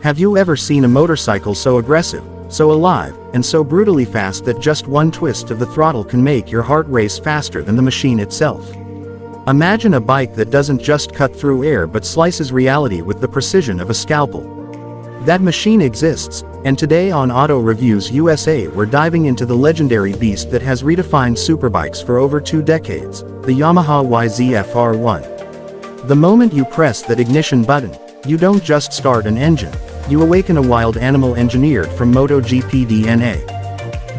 Have you ever seen a motorcycle so aggressive, so alive, and so brutally fast that just one twist of the throttle can make your heart race faster than the machine itself? Imagine a bike that doesn't just cut through air but slices reality with the precision of a scalpel. That machine exists, and today on Auto Reviews USA we're diving into the legendary beast that has redefined superbikes for over 2 decades, the Yamaha YZF-R1. The moment you press that ignition button, you don't just start an engine, you awaken a wild animal engineered from MotoGP DNA.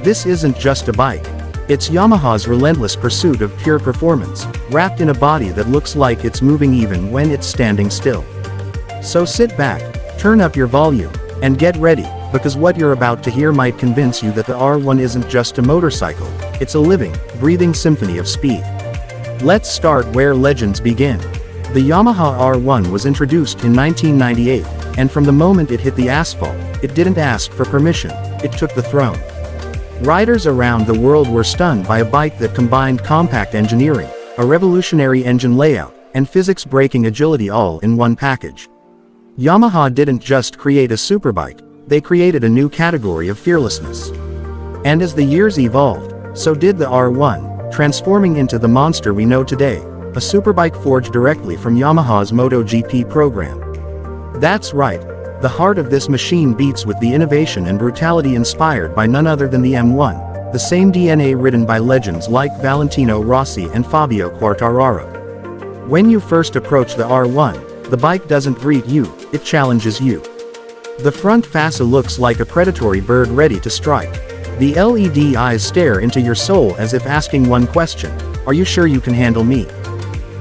This isn't just a bike. It's Yamaha's relentless pursuit of pure performance, wrapped in a body that looks like it's moving even when it's standing still. So sit back, turn up your volume, and get ready, because what you're about to hear might convince you that the R1 isn't just a motorcycle, it's a living, breathing symphony of speed. Let's start where legends begin. The Yamaha R1 was introduced in 1998, and from the moment it hit the asphalt, it didn't ask for permission, it took the throne. Riders around the world were stunned by a bike that combined compact engineering, a revolutionary engine layout, and physics-breaking agility all in one package. Yamaha didn't just create a superbike, they created a new category of fearlessness. And as the years evolved, so did the R1, transforming into the monster we know today, a superbike forged directly from Yamaha's MotoGP program. That's right, the heart of this machine beats with the innovation and brutality inspired by none other than the M1, the same DNA ridden by legends like Valentino Rossi and Fabio Quartararo. When you first approach the R1, the bike doesn't greet you, it challenges you. The front fascia looks like a predatory bird ready to strike. The LED eyes stare into your soul as if asking one question: are you sure you can handle me?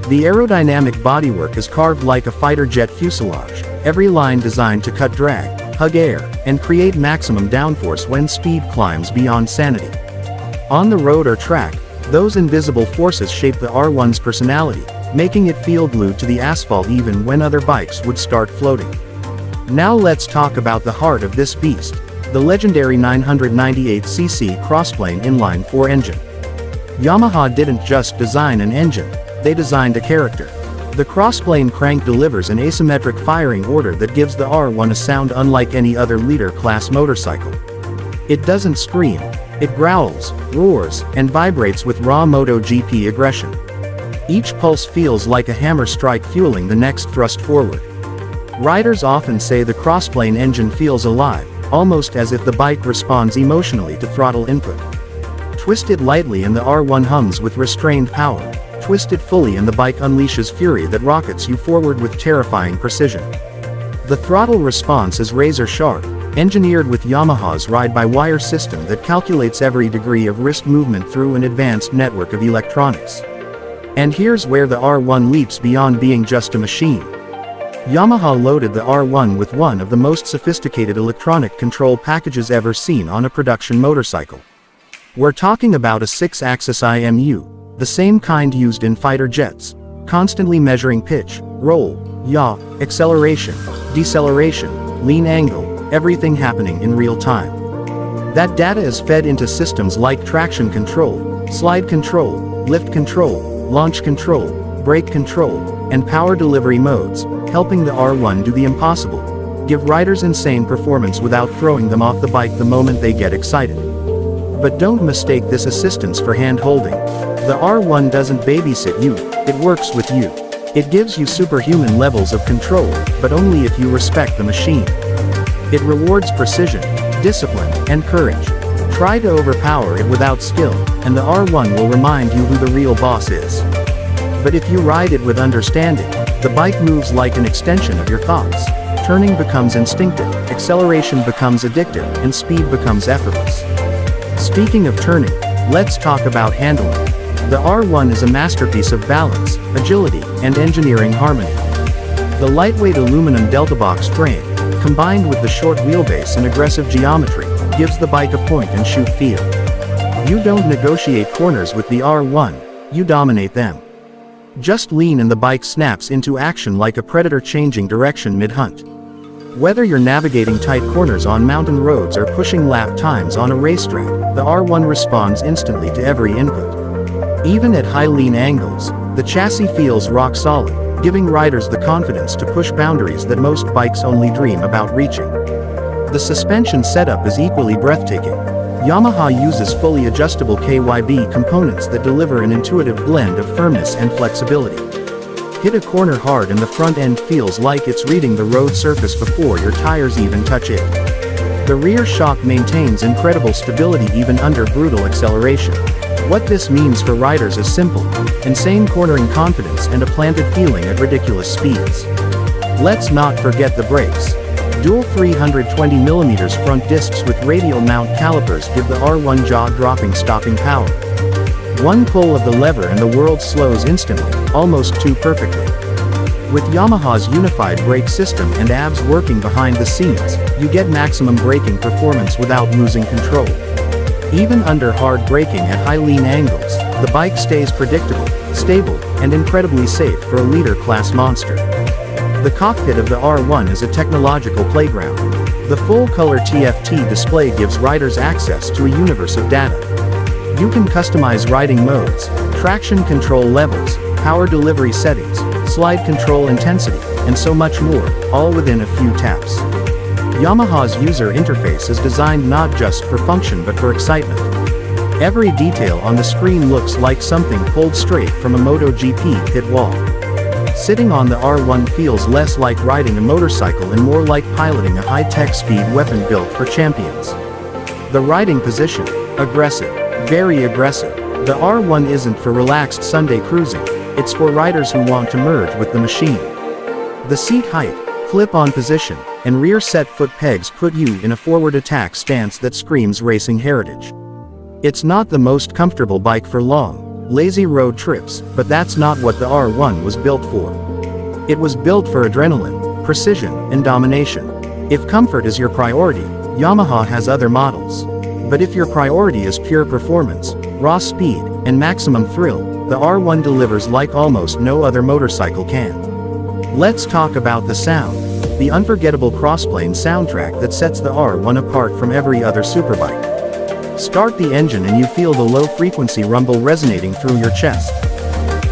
The aerodynamic bodywork is carved like a fighter jet fuselage, every line designed to cut drag, hug air, and create maximum downforce when speed climbs beyond sanity. On the road or track, those invisible forces shape the R1's personality, making it feel glued to the asphalt even when other bikes would start floating. Now let's talk about the heart of this beast, the legendary 998cc Crossplane inline-4 engine. Yamaha didn't just design an engine, they designed a character. The Crossplane crank delivers an asymmetric firing order that gives the R1 a sound unlike any other leader-class motorcycle. It doesn't scream, it growls, roars, and vibrates with raw MotoGP aggression. Each pulse feels like a hammer strike fueling the next thrust forward. Riders often say the Crossplane engine feels alive, almost as if the bike responds emotionally to throttle input. Twist it lightly and the R1 hums with restrained power. Twist it fully and the bike unleashes fury that rockets you forward with terrifying precision. The throttle response is razor sharp, engineered with Yamaha's ride-by-wire system that calculates every degree of wrist movement through an advanced network of electronics. And here's where the R1 leaps beyond being just a machine. Yamaha loaded the R1 with one of the most sophisticated electronic control packages ever seen on a production motorcycle. We're talking about a 6-axis IMU, the same kind used in fighter jets, constantly measuring pitch, roll, yaw, acceleration, deceleration, lean angle, everything happening in real time. That data is fed into systems like traction control, slide control, lift control, launch control, brake control, and power delivery modes, helping the R1 do the impossible: give riders insane performance without throwing them off the bike the moment they get excited. But don't mistake this assistance for hand-holding. The R1 doesn't babysit you, it works with you. It gives you superhuman levels of control, but only if you respect the machine. It rewards precision, discipline, and courage. Try to overpower it without skill, and the R1 will remind you who the real boss is. But if you ride it with understanding, the bike moves like an extension of your thoughts. Turning becomes instinctive, acceleration becomes addictive, and speed becomes effortless. Speaking of turning, let's talk about handling. The R1 is a masterpiece of balance, agility, and engineering harmony. The lightweight aluminum delta box frame, combined with the short wheelbase and aggressive geometry, gives the bike a point-and-shoot feel. You don't negotiate corners with the R1, you dominate them. Just lean and the bike snaps into action like a predator changing direction mid-hunt. Whether you're navigating tight corners on mountain roads or pushing lap times on a racetrack, the R1 responds instantly to every input. Even at high lean angles, the chassis feels rock solid, giving riders the confidence to push boundaries that most bikes only dream about reaching. The suspension setup is equally breathtaking. Yamaha uses fully adjustable KYB components that deliver an intuitive blend of firmness and flexibility. Hit a corner hard and the front end feels like it's reading the road surface before your tires even touch it. The rear shock maintains incredible stability even under brutal acceleration. What this means for riders is simple: insane cornering confidence and a planted feeling at ridiculous speeds. Let's not forget the brakes. Dual 320mm front discs with radial mount calipers give the R1 jaw-dropping stopping power. One pull of the lever and the world slows instantly, almost too perfectly. With Yamaha's unified brake system and ABS working behind the scenes, you get maximum braking performance without losing control. Even under hard braking at high lean angles, the bike stays predictable, stable, and incredibly safe for a leader-class monster. The cockpit of the R1 is a technological playground. The full-color TFT display gives riders access to a universe of data. You can customize riding modes, traction control levels, power delivery settings, slide control intensity, and so much more, all within a few taps. Yamaha's user interface is designed not just for function but for excitement. Every detail on the screen looks like something pulled straight from a MotoGP pit wall. Sitting on the R1 feels less like riding a motorcycle and more like piloting a high-tech speed weapon built for champions. The riding position: aggressive. Very aggressive. The R1 isn't for relaxed Sunday cruising, it's for riders who want to merge with the machine. The seat height, clip-on position, and rear set foot pegs put you in a forward attack stance that screams racing heritage. It's not the most comfortable bike for long, lazy road trips, but that's not what the R1 was built for. It was built for adrenaline, precision, and domination. If comfort is your priority, Yamaha has other models. But if your priority is pure performance, raw speed, and maximum thrill, the R1 delivers like almost no other motorcycle can. Let's talk about the sound. The unforgettable Crossplane soundtrack that sets the R1 apart from every other superbike. Start the engine and you feel the low-frequency rumble resonating through your chest.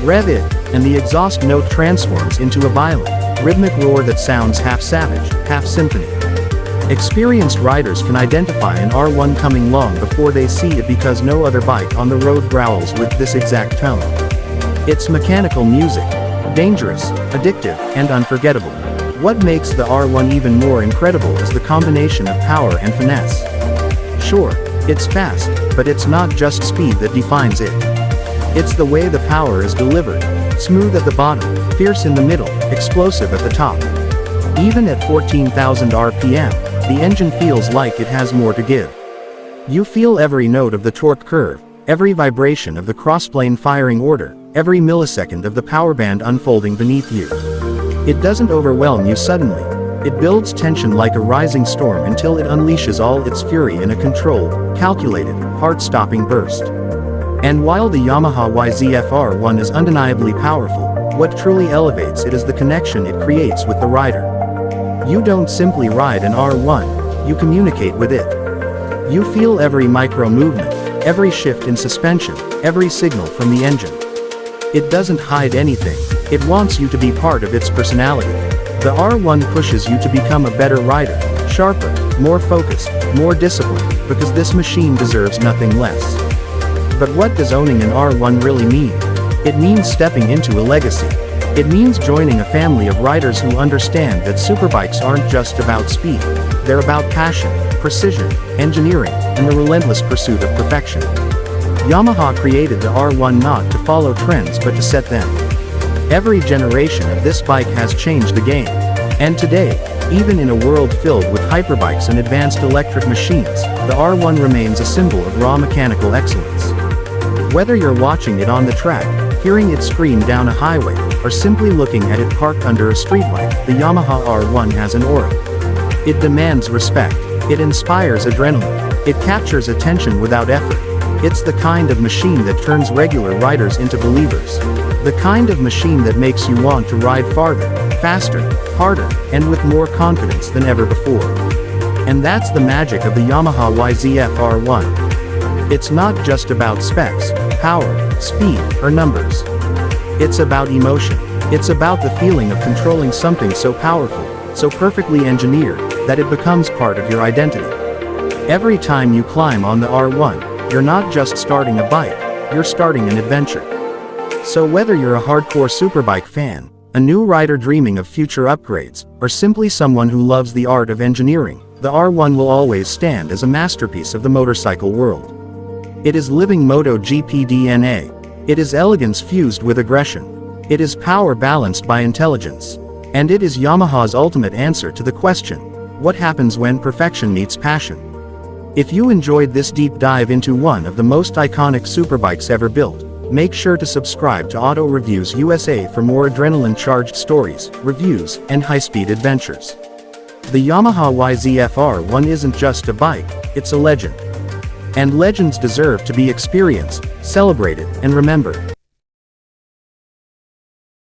Rev it, and the exhaust note transforms into a violent, rhythmic roar that sounds half savage, half symphony. Experienced riders can identify an R1 coming long before they see it because no other bike on the road growls with this exact tone. It's mechanical music. Dangerous, addictive, and unforgettable. What makes the R1 even more incredible is the combination of power and finesse. Sure, it's fast, but it's not just speed that defines it. It's the way the power is delivered. Smooth at the bottom, fierce in the middle, explosive at the top. Even at 14,000 RPM, the engine feels like it has more to give. You feel every note of the torque curve, every vibration of the crossplane firing order, every millisecond of the power band unfolding beneath you. It doesn't overwhelm you suddenly. It builds tension like a rising storm until it unleashes all its fury in a controlled, calculated, heart-stopping burst. And while the Yamaha YZF-R1 is undeniably powerful, what truly elevates it is the connection it creates with the rider. You don't simply ride an R1, you communicate with it. You feel every micro movement, every shift in suspension, every signal from the engine. It doesn't hide anything, it wants you to be part of its personality. The R1 pushes you to become a better rider, sharper, more focused, more disciplined, because this machine deserves nothing less. But what does owning an R1 really mean? It means stepping into a legacy. It means joining a family of riders who understand that superbikes aren't just about speed, they're about passion, precision, engineering, and the relentless pursuit of perfection. Yamaha created the R1 not to follow trends but to set them. Every generation of this bike has changed the game. And today, even in a world filled with hyperbikes and advanced electric machines, the R1 remains a symbol of raw mechanical excellence. Whether you're watching it on the track, hearing it scream down a highway, or simply looking at it parked under a streetlight, the Yamaha R1 has an aura. It demands respect. It inspires adrenaline. It captures attention without effort. It's the kind of machine that turns regular riders into believers. The kind of machine that makes you want to ride farther, faster, harder, and with more confidence than ever before. And that's the magic of the Yamaha YZF-R1. It's not just about specs, power, speed, or numbers. It's about emotion. It's about the feeling of controlling something so powerful, so perfectly engineered, that it becomes part of your identity. Every time you climb on the R1, you're not just starting a bike, you're starting an adventure. So whether you're a hardcore superbike fan, a new rider dreaming of future upgrades, or simply someone who loves the art of engineering, the R1 will always stand as a masterpiece of the motorcycle world. It is living MotoGP DNA. It is elegance fused with aggression. It is power balanced by intelligence. And it is Yamaha's ultimate answer to the question, what happens when perfection meets passion? If you enjoyed this deep dive into one of the most iconic superbikes ever built, make sure to subscribe to Auto Reviews USA for more adrenaline-charged stories, reviews, and high-speed adventures. The Yamaha YZF-R1 isn't just a bike, it's a legend. And legends deserve to be experienced, celebrated, and remembered.